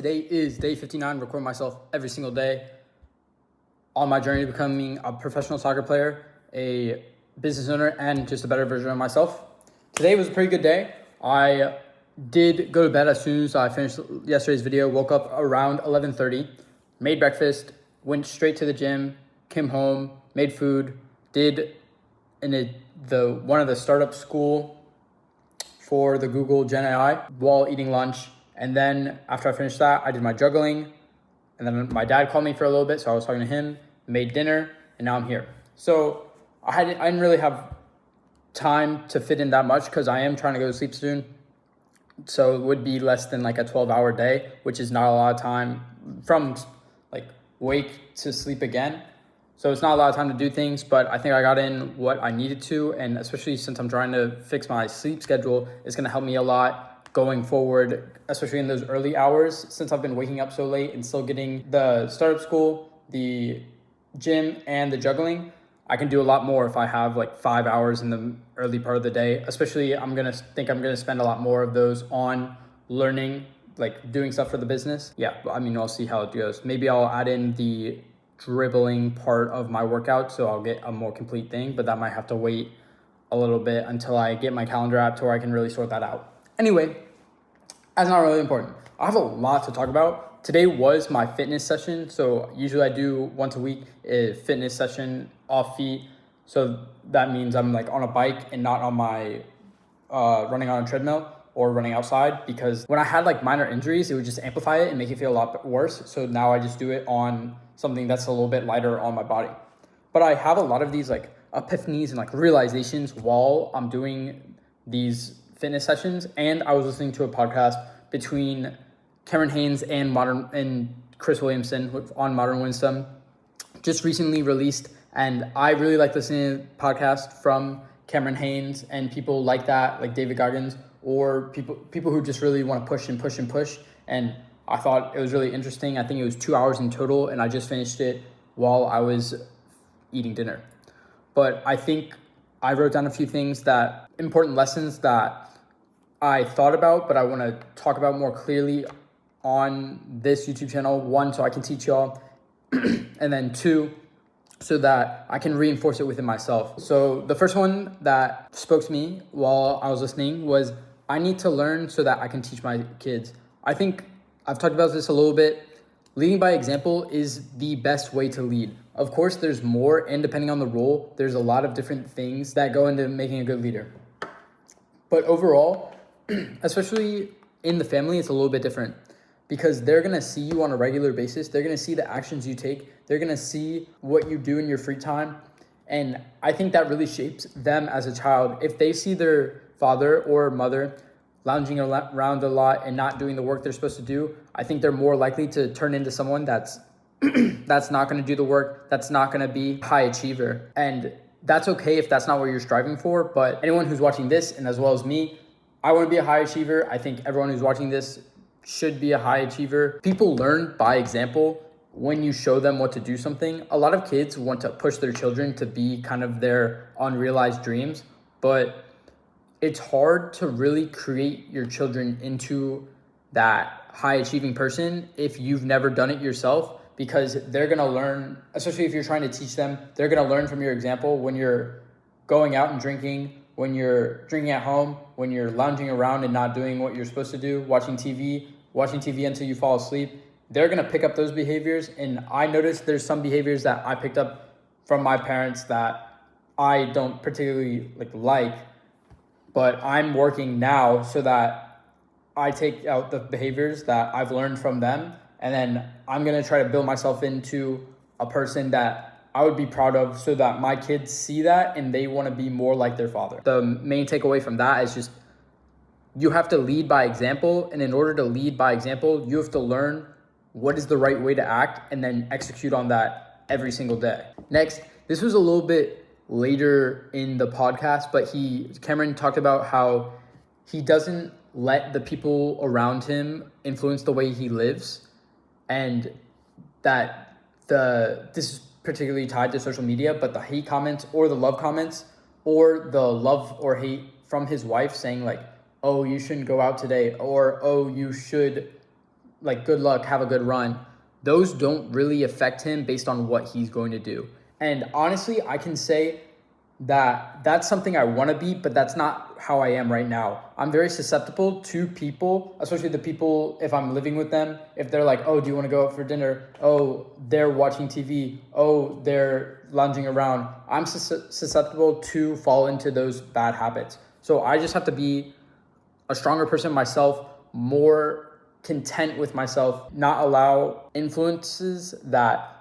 Today is day 59, recording myself every single day on my journey to becoming a professional soccer player, a business owner, and just a better version of myself. Today was a pretty good day. I did go to bed as soon as I finished yesterday's video, woke up around 11:30, made breakfast, went straight to the gym, came home, made food, did one of the startup school for the Google Gen AI while eating lunch. And then after I finished that, I did my juggling. And then my dad called me for a little bit, so I was talking to him, made dinner, and now I'm here. So I didn't really have time to fit in that much because I am trying to go to sleep soon. So it would be less than like a 12-hour day, which is not a lot of time from like wake to sleep again. So it's not a lot of time to do things, but I think I got in what I needed to. And especially since I'm trying to fix my sleep schedule, it's going to help me a lot going forward, especially in those early hours, since I've been waking up so late and still getting the startup school, the gym, and the juggling. I can do a lot more if I have like 5 hours in the early part of the day. Especially I'm going to spend a lot more of those on learning, like doing stuff for the business. Yeah, I mean, I'll see how it goes. Maybe I'll add in the dribbling part of my workout so I'll get a more complete thing, but that might have to wait a little bit until I get my calendar app to where I can really sort that out. Anyway, that's not really important. I have a lot to talk about. Today was my fitness session. So usually I do once a week a fitness session off feet. So that means I'm like on a bike and not on my running on a treadmill or running outside, because when I had like minor injuries, it would just amplify it and make it feel a lot worse. So now I just do it on something that's a little bit lighter on my body. But I have a lot of these like epiphanies and like realizations while I'm doing these fitness sessions. And I was listening to a podcast between Cameron Haynes and Chris Williamson on Modern Wisdom, just recently released. And I really like listening to podcasts from Cameron Haynes and people like that, like David Goggins, or people who just really want to push and push and push. And I thought it was really interesting. I think it was 2 hours in total, and I just finished it while I was eating dinner. But I think I wrote down a few things important lessons that I thought about, but I want to talk about more clearly on this YouTube channel. One, so I can teach y'all, and then two, so that I can reinforce it within myself. So the first one that spoke to me while I was listening was, I need to learn so that I can teach my kids. I think I've talked about this a little bit. Leading by example is the best way to lead. Of course, there's more, and depending on the role, there's a lot of different things that go into making a good leader. But overall, especially in the family, it's a little bit different, because they're going to see you on a regular basis. They're going to see the actions you take. They're going to see what you do in your free time. And I think that really shapes them as a child. If they see their father or mother lounging around a lot and not doing the work they're supposed to do, I think they're more likely to turn into someone that's not going to do the work, that's not going to be a high achiever. And that's okay if that's not what you're striving for. But anyone who's watching this, and as well as me, I want to be a high achiever. I think everyone who's watching this should be a high achiever. People learn by example when you show them what to do something. A lot of kids want to push their children to be kind of their unrealized dreams, but it's hard to really create your children into that high achieving person if you've never done it yourself, because they're going to learn, especially if you're trying to teach them, they're going to learn from your example. When you're going out and drinking, when you're drinking at home, when you're lounging around and not doing what you're supposed to do, watching TV until you fall asleep, they're going to pick up those behaviors. And I noticed there's some behaviors that I picked up from my parents that I don't particularly like, but I'm working now so that I take out the behaviors that I've learned from them. And then I'm going to try to build myself into a person that I would be proud of, so that my kids see that and they want to be more like their father. The main takeaway from that is just, you have to lead by example. And in order to lead by example, you have to learn what is the right way to act and then execute on that every single day. Next, this was a little bit later in the podcast, but Cameron talked about how he doesn't let the people around him influence the way he lives, and that this is particularly tied to social media, but the hate comments or the love comments or the love or hate from his wife saying like, oh, you shouldn't go out today, or oh, you should like good luck, have a good run, those don't really affect him based on what he's going to do. And honestly, I can say that that's something I want to be, but that's not how I am right now. I'm very susceptible to people, especially the people, if I'm living with them, if they're like, oh, do you want to go out for dinner? Oh, they're watching TV. Oh, they're lounging around. I'm susceptible to fall into those bad habits. So I just have to be a stronger person myself, more content with myself, not allow influences that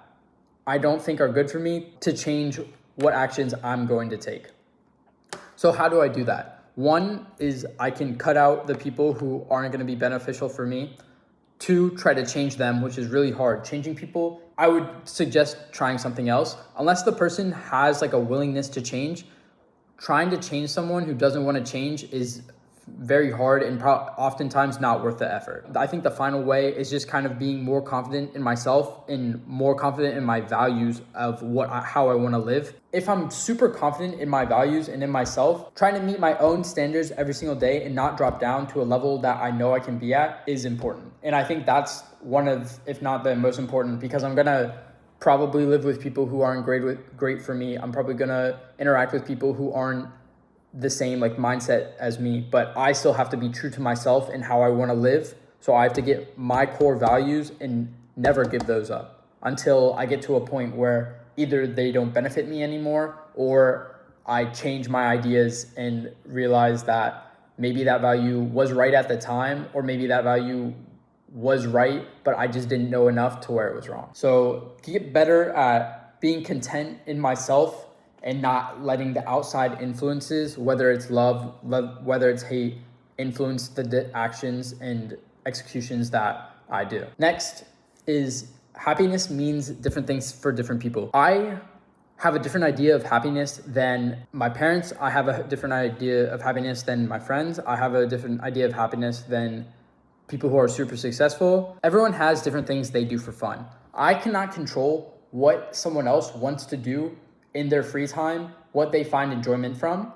I don't think are good for me to change what actions I'm going to take. So how do I do that? One is I can cut out the people who aren't going to be beneficial for me. Two, try to change them, which is really hard. Changing people, I would suggest trying something else. Unless the person has like a willingness to change, trying to change someone who doesn't want to change is very hard and oftentimes not worth the effort. I think the final way is just kind of being more confident in myself and more confident in my values of how I want to live. If I'm super confident in my values and in myself, trying to meet my own standards every single day and not drop down to a level that I know I can be at is important. And I think that's one of, if not the most important, because I'm going to probably live with people who aren't great for me. I'm probably going to interact with people who aren't the same like mindset as me, but I still have to be true to myself and how I want to live. So I have to get my core values and never give those up until I get to a point where either they don't benefit me anymore or I change my ideas and realize that maybe that value was right at the time, or maybe that value was right, but I just didn't know enough to where it was wrong. So to get better at being content in myself and not letting the outside influences, whether it's love, whether it's hate, influence the actions and executions that I do. Next is happiness means different things for different people. I have a different idea of happiness than my parents. I have a different idea of happiness than my friends. I have a different idea of happiness than people who are super successful. Everyone has different things they do for fun. I cannot control what someone else wants to do in their free time, what they find enjoyment from.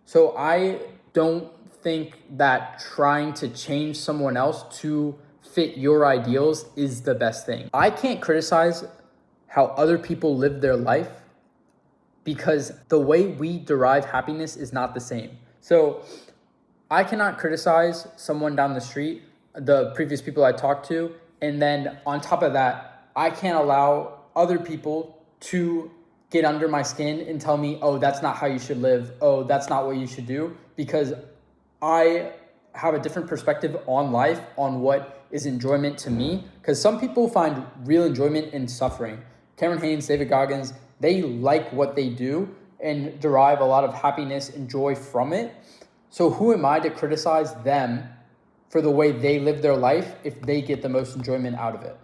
So I don't think that trying to change someone else to fit your ideals is the best thing. I can't criticize how other people live their life because the way we derive happiness is not the same. So I cannot criticize someone down the street, the previous people I talked to, and then on top of that, I can't allow other people to get under my skin and tell me, oh, that's not how you should live. Oh, that's not what you should do. Because I have a different perspective on life, on what is enjoyment to me. Because some people find real enjoyment in suffering. Cameron Haynes, David Goggins, they like what they do and derive a lot of happiness and joy from it. So who am I to criticize them for the way they live their life if they get the most enjoyment out of it?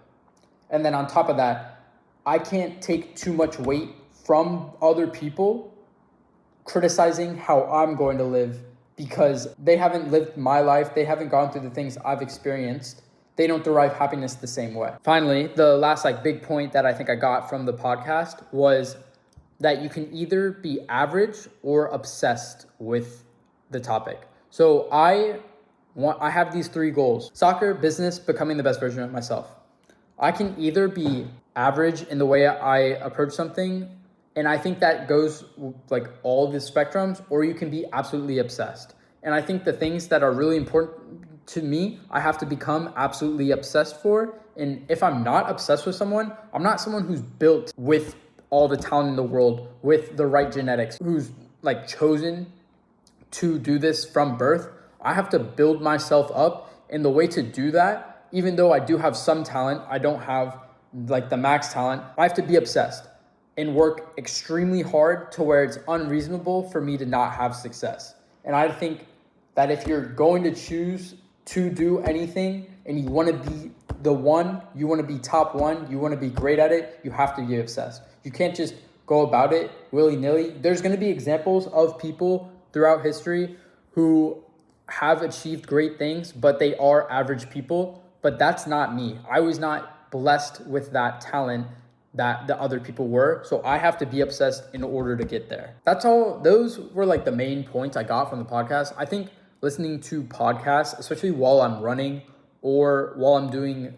And then on top of that, I can't take too much weight from other people criticizing how I'm going to live because they haven't lived my life. They haven't gone through the things I've experienced. They don't derive happiness the same way. Finally, the last big point that I think I got from the podcast was that you can either be average or obsessed with the topic. So I have these 3 goals: soccer, business, becoming the best version of myself. I can either be average in the way I approach something, and I think that goes all the spectrums, or you can be absolutely obsessed. And I think the things that are really important to me, I have to become absolutely obsessed for. And if I'm not obsessed with someone, I'm not someone who's built with all the talent in the world, with the right genetics, who's chosen to do this from birth. I have to build myself up. And the way to do that, even though I do have some talent, I don't have the max talent, I have to be obsessed and work extremely hard to where it's unreasonable for me to not have success. And I think that if you're going to choose to do anything and you want to be the one, you want to be top one, you want to be great at it, you have to be obsessed. You can't just go about it willy-nilly. There's going to be examples of people throughout history who have achieved great things, but they are average people. But that's not me. I was not blessed with that talent that the other people were. So I have to be obsessed in order to get there. That's all. Those were the main points I got from the podcast. I think listening to podcasts, especially while I'm running or while I'm doing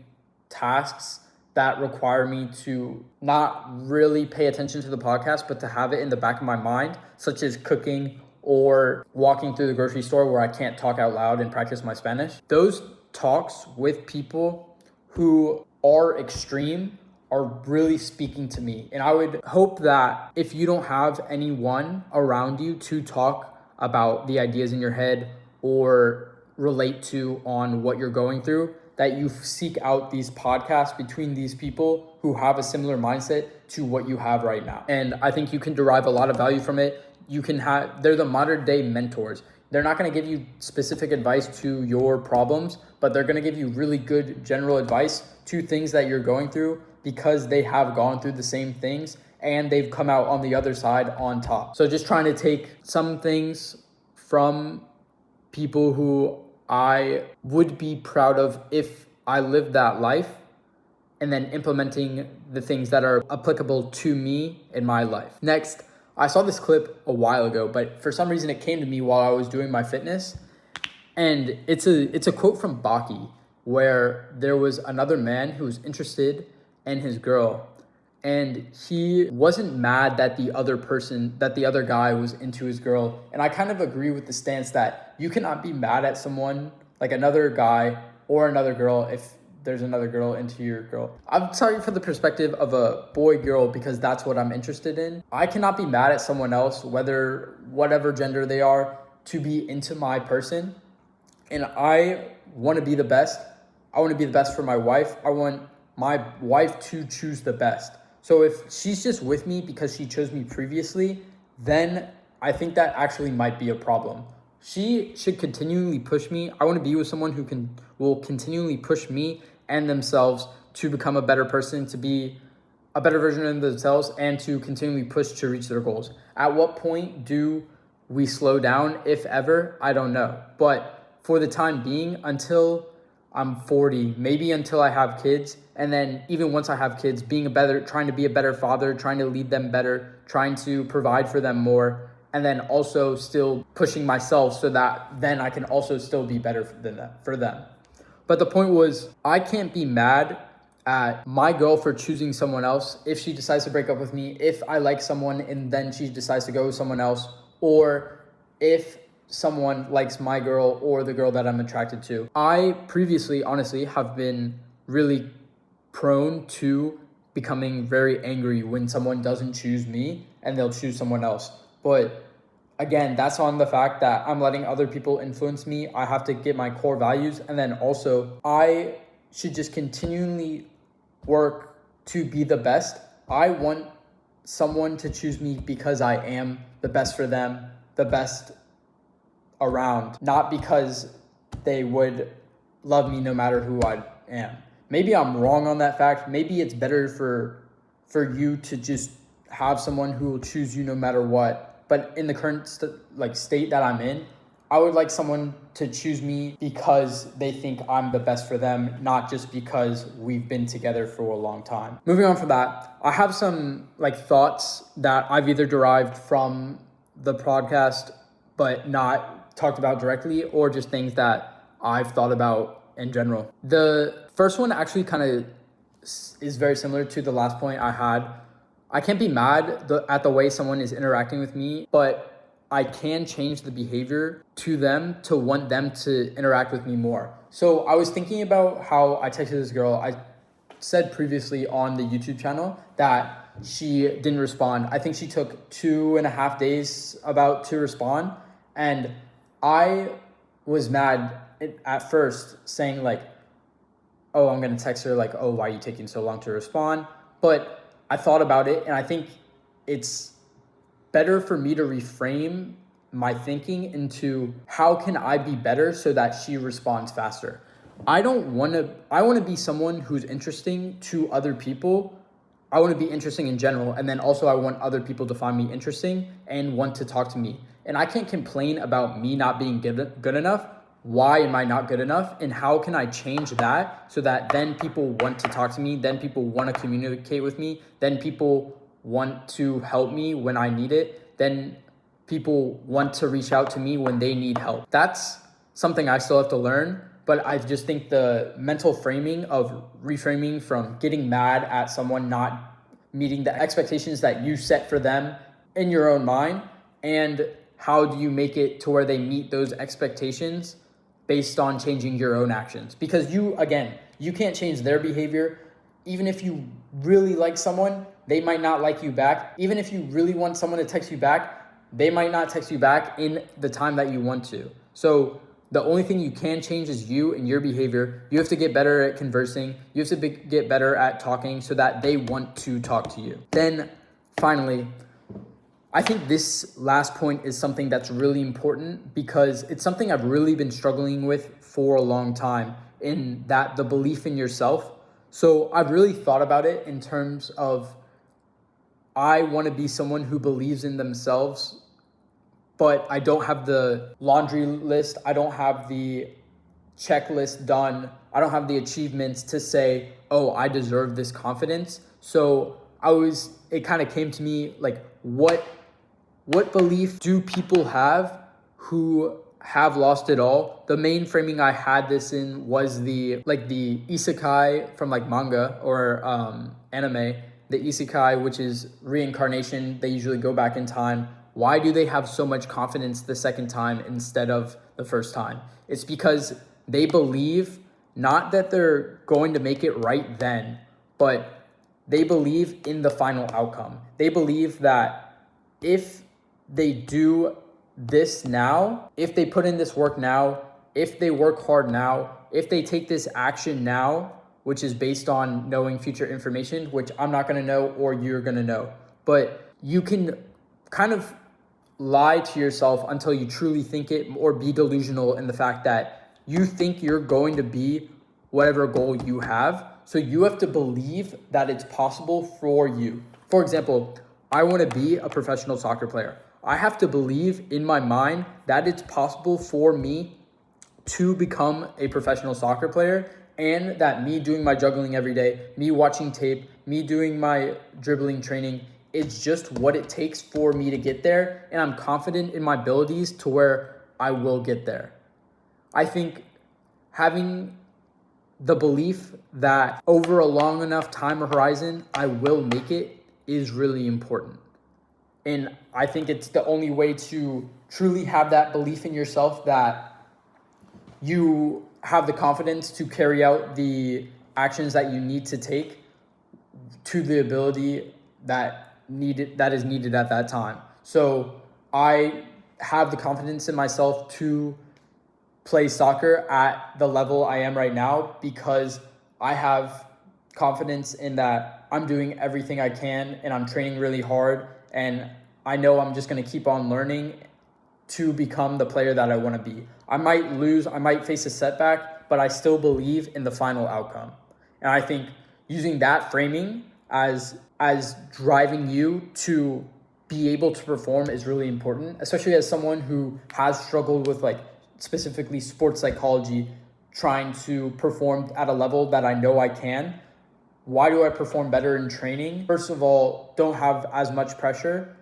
tasks that require me to not really pay attention to the podcast, but to have it in the back of my mind, such as cooking or walking through the grocery store where I can't talk out loud and practice my Spanish. Those talks with people who are extreme are really speaking to me. And I would hope that if you don't have anyone around you to talk about the ideas in your head or relate to on what you're going through, that you seek out these podcasts between these people who have a similar mindset to what you have right now. And I think you can derive a lot of value from it. They're the modern day mentors. They're not going to give you specific advice to your problems, but they're going to give you really good general advice to things that you're going through because they have gone through the same things and they've come out on the other side on top. So just trying to take some things from people who I would be proud of if I lived that life, and then implementing the things that are applicable to me in my life. Next, I saw this clip a while ago, but for some reason it came to me while I was doing my fitness. And it's a quote from Baki, where there was another man who was interested in his girl, and he wasn't mad that the other guy was into his girl. And I kind of agree with the stance that you cannot be mad at someone, like another guy or another girl, if there's another girl into your girl. I'm talking from the perspective of a boy-girl because that's what I'm interested in. I cannot be mad at someone else, whatever gender they are, to be into my person. And I want to be the best. I want to be the best for my wife. I want my wife to choose the best. So if she's just with me because she chose me previously, then I think that actually might be a problem. She should continually push me. I want to be with someone who will continually push me and themselves to become a better person, to be a better version of themselves, and to continually push to reach their goals. At what point do we slow down, if ever? I don't know. But for the time being, until I'm 40, maybe until I have kids, and then even once I have kids, trying to be a better father, trying to lead them better, trying to provide for them more, and then also still pushing myself so that then I can also still be better for them. But the point was, I can't be mad at my girl for choosing someone else if she decides to break up with me, if I like someone and then she decides to go with someone else, or if someone likes my girl or the girl that I'm attracted to. I previously, honestly, have been really prone to becoming very angry when someone doesn't choose me and they'll choose someone else. But again, that's on the fact that I'm letting other people influence me. I have to get my core values. And then also, I should just continually work to be the best. I want someone to choose me because I am the best for them, the best around, not because they would love me no matter who I am. Maybe I'm wrong on that fact. Maybe it's better for you to just have someone who will choose you no matter what. But in the current state that I'm in, I would like someone to choose me because they think I'm the best for them, not just because we've been together for a long time. Moving on from that, I have some thoughts that I've either derived from the podcast but not talked about directly, or just things that I've thought about in general. The first one actually kind of is very similar to the last point I had. I can't be mad at the way someone is interacting with me, but I can change the behavior to them to want them to interact with me more. So I was thinking about how I texted this girl. I said previously on the YouTube channel that she didn't respond. I think she took 2.5 days about to respond. And I was mad at first, saying oh, I'm going to text her oh, why are you taking so long to respond? But I thought about it, and I think it's better for me to reframe my thinking into how can I be better so that she responds faster. I want to be someone who's interesting to other people. I want to be interesting in general. And then also I want other people to find me interesting and want to talk to me. And I can't complain about me not being good enough. Why am I not good enough? And how can I change that so that then people want to talk to me, then people want to communicate with me, then people want to help me when I need it, then people want to reach out to me when they need help. That's something I still have to learn, but I just think the mental framing of reframing from getting mad at someone not meeting the expectations that you set for them in your own mind, and how do you make it to where they meet those expectations based on changing your own actions. Because you can't change their behavior. Even if you really like someone, they might not like you back. Even if you really want someone to text you back, they might not text you back in the time that you want to. So the only thing you can change is you and your behavior. You have to get better at conversing. You have to get better at talking so that they want to talk to you. Then finally, I think this last point is something that's really important because it's something I've really been struggling with for a long time, in that the belief in yourself. So I've really thought about it in terms of, I want to be someone who believes in themselves, but I don't have the laundry list. I don't have the checklist done. I don't have the achievements to say, oh, I deserve this confidence. So it kind of came to me like, what belief do people have who have lost it all? The main framing I had this in was the isekai from like manga or anime. The isekai, which is reincarnation, they usually go back in time. Why do they have so much confidence the second time instead of the first time? It's because they believe not that they're going to make it right then, but they believe in the final outcome. They believe that if they do this now, if they put in this work now, if they work hard now, if they take this action now, which is based on knowing future information, which I'm not going to know or you're going to know, but you can kind of lie to yourself until you truly think it, or be delusional in the fact that you think you're going to be whatever goal you have. So you have to believe that it's possible for you. For example, I want to be a professional soccer player. I have to believe in my mind that it's possible for me to become a professional soccer player, and that me doing my juggling every day, me watching tape, me doing my dribbling training, it's just what it takes for me to get there, and I'm confident in my abilities to where I will get there. I think having the belief that over a long enough time horizon, I will make it is really important. And I think it's the only way to truly have that belief in yourself, that you have the confidence to carry out the actions that you need to take to the ability that is needed at that time. So I have the confidence in myself to play soccer at the level I am right now because I have confidence in that I'm doing everything I can and I'm training really hard, and I know I'm just going to keep on learning to become the player that I want to be. I might lose, I might face a setback, but I still believe in the final outcome. And I think using that framing as driving you to be able to perform is really important, especially as someone who has struggled with like specifically sports psychology, trying to perform at a level that I know I can. Why do I perform better in training? First of all, don't have as much pressure.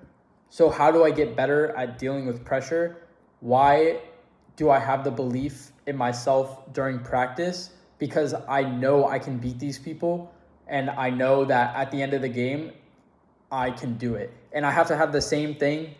So how do I get better at dealing with pressure? Why do I have the belief in myself during practice? Because I know I can beat these people, and I know that at the end of the game, I can do it. And I have to have the same thing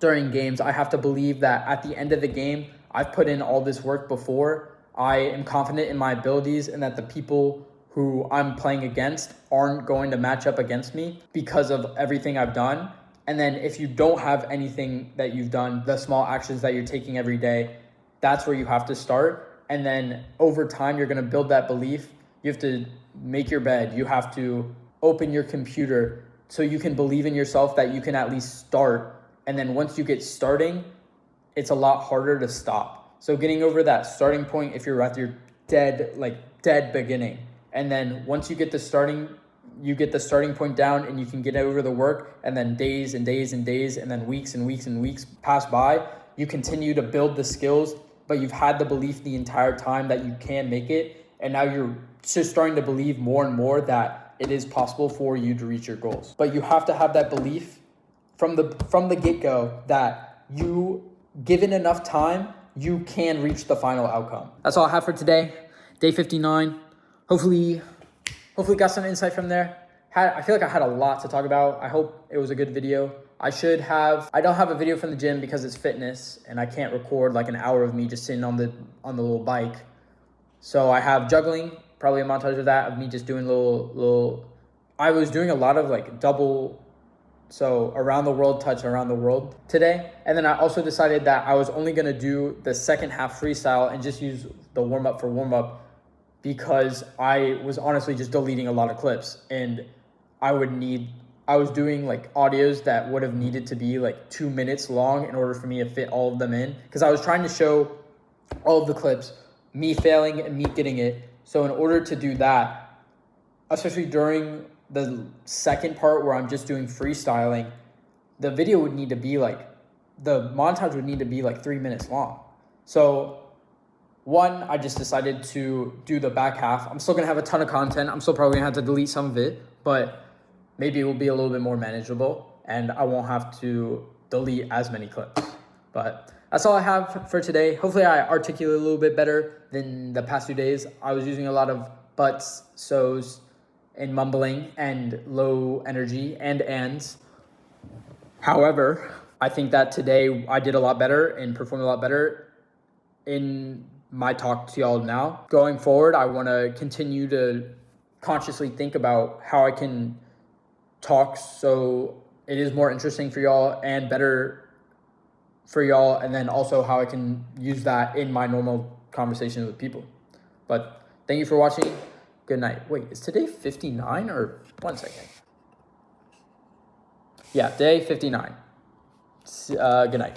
during games. I have to believe that at the end of the game, I've put in all this work before. I am confident in my abilities, and that the people who I'm playing against aren't going to match up against me because of everything I've done. And then if you don't have anything that you've done, the small actions that you're taking every day, that's where you have to start. And then over time, you're going to build that belief. You have to make your bed. You have to open your computer so you can believe in yourself that you can at least start. And then once you get starting, it's a lot harder to stop. So getting over that starting point, if you're at your dead beginning. And then once you get the starting point down and you can get over the work, and then days and days and days, and then weeks and weeks and weeks pass by, you continue to build the skills, but you've had the belief the entire time that you can make it. And now you're just starting to believe more and more that it is possible for you to reach your goals. But you have to have that belief from the get-go that you, given enough time, you can reach the final outcome. That's all I have for today. Day 59. Hopefully got some insight from there. I feel like I had a lot to talk about. I hope it was a good video. I don't have a video from the gym because it's fitness and I can't record like an hour of me just sitting on the little bike. So I have juggling, probably a montage of that, of me just doing I was doing a lot of like around the world touch around the world today. And then I also decided that I was only going to do the second half freestyle and just use the warm up for warm up, because I was honestly just deleting a lot of clips, and I was doing like audios that would have needed to be like 2 minutes long in order for me to fit all of them in, because I was trying to show all of the clips, me failing and me getting it. So in order to do that, especially during the second part where I'm just doing freestyling, the video would need to be like, the montage would need to be like 3 minutes long. So one, I just decided to do the back half. I'm still going to have a ton of content. I'm still probably going to have to delete some of it, but maybe it will be a little bit more manageable and I won't have to delete as many clips. But that's all I have for today. Hopefully I articulate a little bit better than the past 2 days. I was using a lot of buts, so's, and mumbling and low energy and ands. However, I think that today I did a lot better and performed a lot better in my talk to y'all now. Going forward, I want to continue to consciously think about how I can talk so it is more interesting for y'all and better for y'all, and then also how I can use that in my normal conversations with people. But thank you for watching. Good night. Wait, is today 59 or 1 second? Yeah, day 59. Good night.